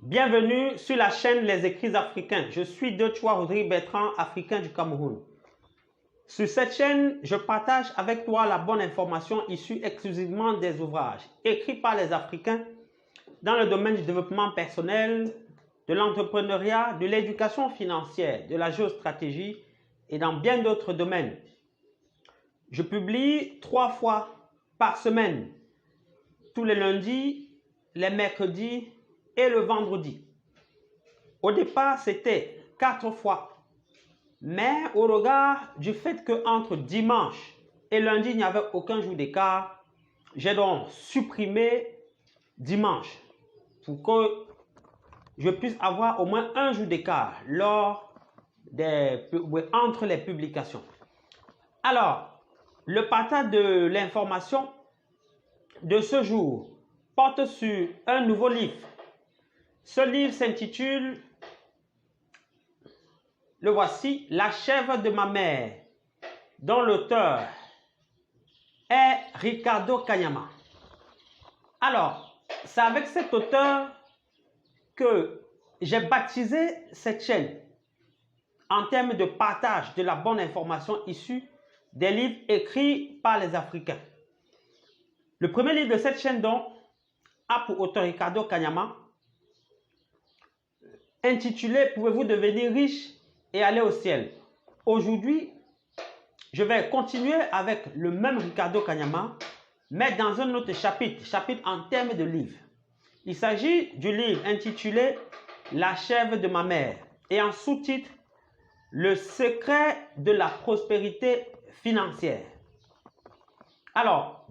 Bienvenue sur la chaîne Les Écrits africains. Je suis Deutschois Rodrigue Bertrand, africain du Cameroun. Sur cette chaîne, je partage avec toi la bonne information issue exclusivement des ouvrages écrits par les Africains dans le domaine du développement personnel, de l'entrepreneuriat, de l'éducation financière, de la géostratégie et dans bien d'autres domaines. Je publie 3 fois par semaine, tous les lundis, les mercredis et le vendredi. Au départ, c'était 4 fois. Mais au regard du fait qu'entre dimanche et lundi, il n'y avait aucun jour d'écart, j'ai donc supprimé dimanche pour que je puisse avoir au moins un jour d'écart entre les publications. Alors, le partage de l'information de ce jour porte sur un nouveau livre. Ce livre s'intitule, le voici, La chèvre de ma mère, dont l'auteur est Ricardo Kanyama. Alors, c'est avec cet auteur que j'ai baptisé cette chaîne en termes de partage de la bonne information issue des livres écrits par les Africains. Le premier livre de cette chaîne, donc, a pour auteur Ricardo Kanyama, intitulé « Pouvez-vous devenir riche et aller au ciel ?» Aujourd'hui, je vais continuer avec le même Ricardo Kanyama, mais dans un autre chapitre en termes de livre. Il s'agit du livre intitulé « La chèvre de ma mère » et en sous-titre « Le secret de la prospérité financière ». Alors,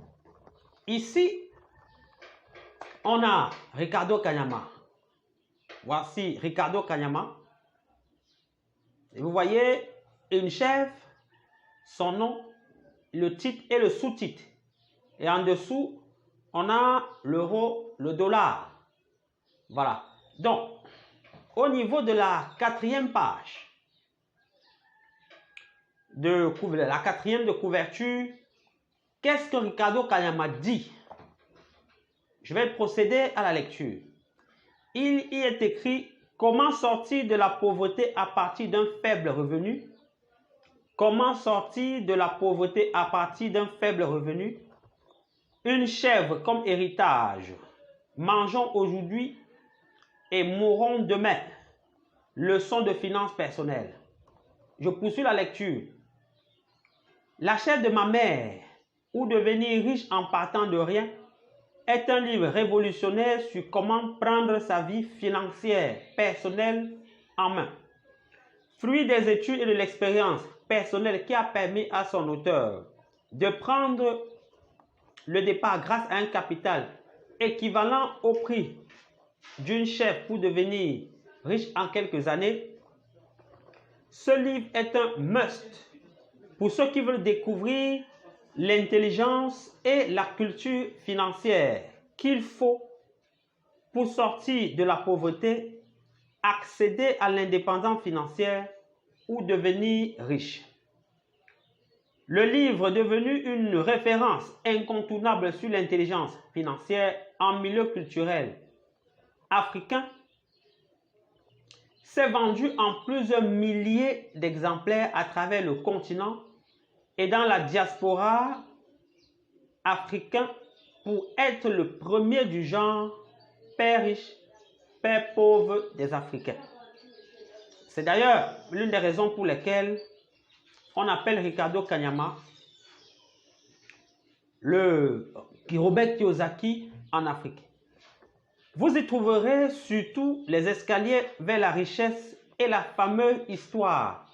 ici, on a Ricardo Kanyama. Voici Ricardo Kanyama. Et vous voyez une chèvre, son nom, le titre et le sous-titre. Et en dessous, on a l'euro, le dollar. Voilà. Donc, au niveau de la 4e page, la 4e de couverture, qu'est-ce que Ricardo Kanyama dit? Je vais procéder à la lecture. Il y est écrit « Comment sortir de la pauvreté à partir d'un faible revenu ?» Comment sortir de la pauvreté à partir d'un faible revenu? Une chèvre comme héritage. Mangeons aujourd'hui et mourrons demain. Leçon de finances personnelles. Je poursuis la lecture. La chèvre de ma mère, ou devenir riche en partant de rien, est un livre révolutionnaire sur comment prendre sa vie financière personnelle en main. Fruit des études et de l'expérience personnelle qui a permis à son auteur de prendre le départ grâce à un capital équivalent au prix d'une chèvre pour devenir riche en quelques années, ce livre est un must pour ceux qui veulent découvrir l'intelligence et la culture financière qu'il faut pour sortir de la pauvreté, accéder à l'indépendance financière ou devenir riche. Le livre est devenu une référence incontournable sur l'intelligence financière en milieu culturel africain. S'est vendu en plusieurs milliers d'exemplaires à travers le continent et dans la diaspora africaine pour être le premier du genre père riche, père pauvre des Africains. C'est d'ailleurs l'une des raisons pour lesquelles on appelle Ricardo Kanyama le Robert Kiyosaki en Afrique. Vous y trouverez surtout les escaliers vers la richesse et la fameuse histoire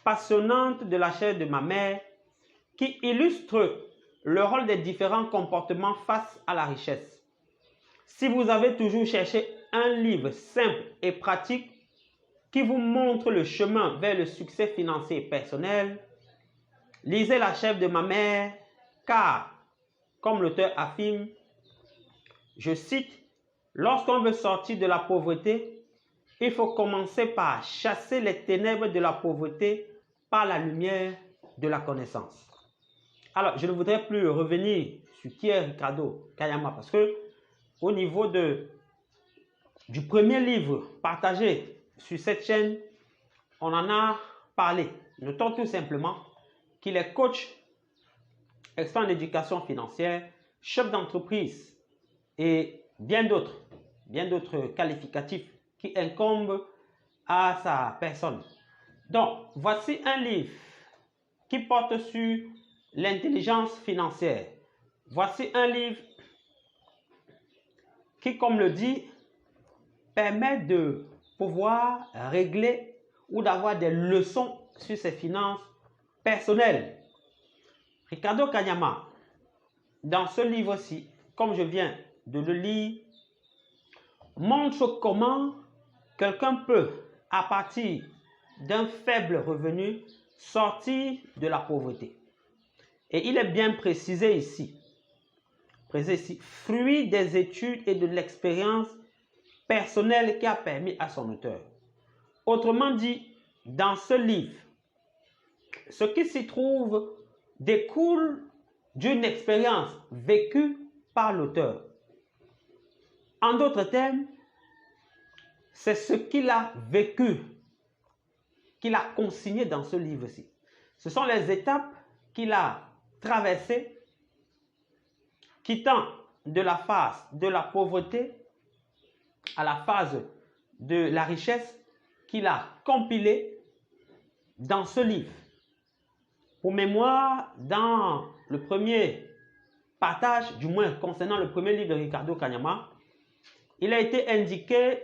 passionnante de la chèvre de ma mère qui illustre le rôle des différents comportements face à la richesse. Si vous avez toujours cherché un livre simple et pratique qui vous montre le chemin vers le succès financier personnel, lisez La chèvre de ma mère car, comme l'auteur affirme, je cite, « Lorsqu'on veut sortir de la pauvreté, il faut commencer par chasser les ténèbres de la pauvreté par la lumière de la connaissance. » Alors, je ne voudrais plus revenir sur qui est Ricardo Kanyama parce que au niveau de du premier livre partagé sur cette chaîne, on en a parlé. Notons tout simplement qu'il est coach, expert en éducation financière, chef d'entreprise et bien d'autres qualificatifs qui incombent à sa personne. Donc, voici un livre qui porte sur l'intelligence financière. Voici un livre qui, comme le dit, permet de pouvoir régler ou d'avoir des leçons sur ses finances personnelles. Ricardo Kanyama, dans ce livre-ci, comme je viens de le lire, montre comment quelqu'un peut, à partir d'un faible revenu, sortir de la pauvreté. Et il est bien précisé ici, fruit des études et de l'expérience personnelle qui a permis à son auteur. Autrement dit, dans ce livre, ce qui s'y trouve découle d'une expérience vécue par l'auteur. En d'autres termes, c'est ce qu'il a vécu, qu'il a consigné dans ce livre-ci. Ce sont les étapes qu'il a traversées, quittant de la phase de la pauvreté à la phase de la richesse, qu'il a compilé dans ce livre. Pour mémoire, dans le premier partage, du moins concernant le premier livre de Ricardo Kanyama, il a été indiqué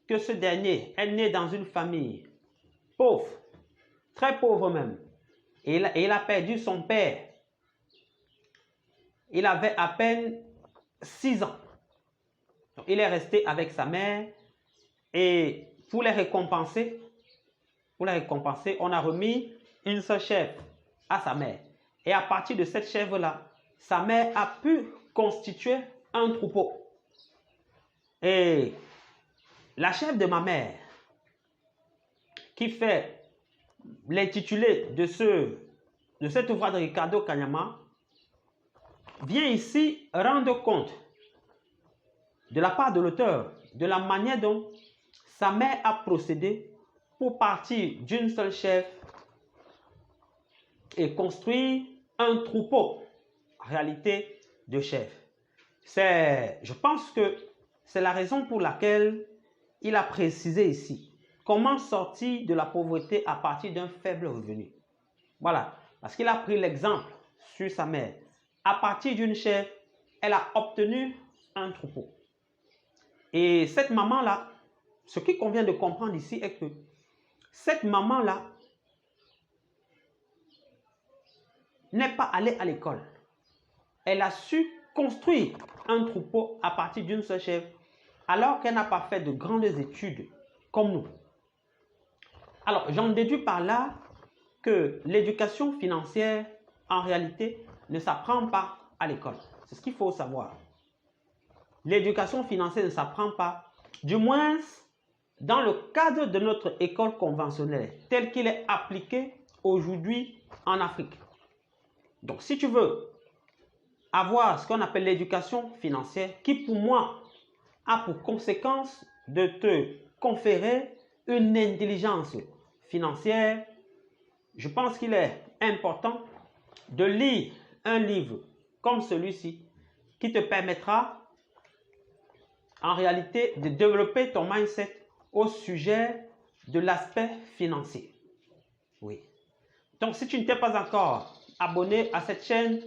que ce dernier est né dans une famille pauvre, très pauvre même, et il a perdu son père. Il avait à peine 6 ans. Donc, il est resté avec sa mère et pour les récompenser, on a remis une seule chèvre à sa mère. Et à partir de cette chèvre-là, sa mère a pu constituer un troupeau. Et la chèvre de ma mère, qui fait l'intitulé de cet ouvrage de Ricardo Kanyama, vient ici rendre compte de la part de l'auteur de la manière dont sa mère a procédé pour partir d'une seule chèvre et construire un troupeau, en réalité, de chèvres. Je pense que c'est la raison pour laquelle il a précisé ici comment sortir de la pauvreté à partir d'un faible revenu. Voilà, parce qu'il a pris l'exemple sur sa mère. À partir d'une chèvre, elle a obtenu un troupeau. Et cette maman-là, ce qu'il convient de comprendre ici est que cette maman-là n'est pas allée à l'école. Elle a su construire un troupeau à partir d'une seule chèvre, alors qu'elle n'a pas fait de grandes études comme nous. Alors, j'en déduis par là que l'éducation financière, en réalité, ne s'apprend pas à l'école. C'est ce qu'il faut savoir. L'éducation financière ne s'apprend pas, du moins dans le cadre de notre école conventionnelle, tel qu'il est appliqué aujourd'hui en Afrique. Donc, si tu veux avoir ce qu'on appelle l'éducation financière, qui pour moi a pour conséquence de te conférer une intelligence financière, je pense qu'il est important de lire un livre comme celui-ci qui te permettra en réalité de développer ton mindset au sujet de l'aspect financier. Oui. Donc, si tu ne t'es pas encore abonné à cette chaîne,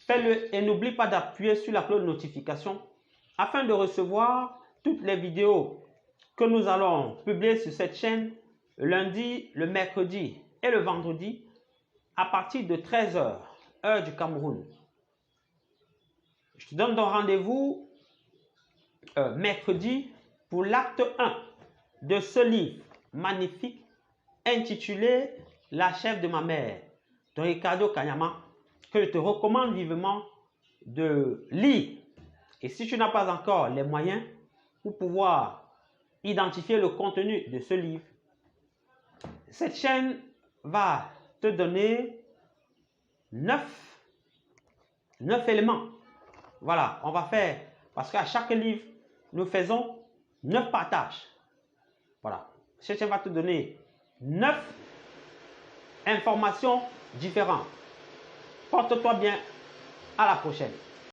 fais-le et n'oublie pas d'appuyer sur la cloche de notification afin de recevoir toutes les vidéos que nous allons publier sur cette chaîne le lundi, le mercredi et le vendredi à partir de 13 h, heure du Cameroun. Je te donne donc rendez-vous mercredi pour l'acte 1 de ce livre magnifique intitulé La chèvre de ma mère de Ricardo Kanyama, que je te recommande vivement de lire. Et si tu n'as pas encore les moyens pour pouvoir identifier le contenu de ce livre, cette chaîne va te donner 9 éléments. Voilà, on va faire, parce qu'à chaque livre, nous faisons 9 partages. Voilà. Ce chien va te donner 9 informations différentes. Porte-toi bien. À la prochaine.